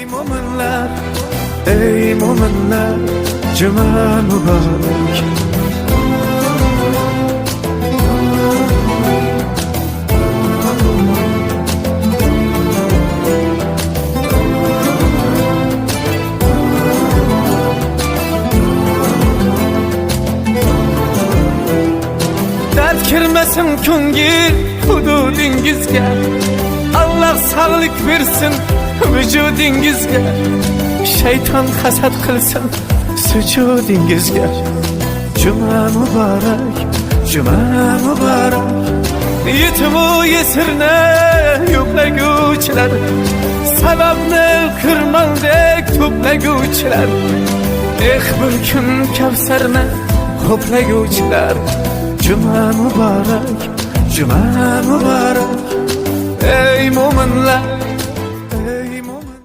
mo'minlar, ey mo'minlar, juma muborak. Dard kirmasin ko'ngil hududingizga, Allah sağlık versin vücudingizga, şeytan hasad qilsin sujudingizga. Juma muborak, juma muborak. Yetimu yesirni yo'qlaguvchilar, sababni xirmondek to'plaguvchilar, bir kun kavsarni qo'plaguvchilar. Juma muborak, juma muborak, ey mo'minlar,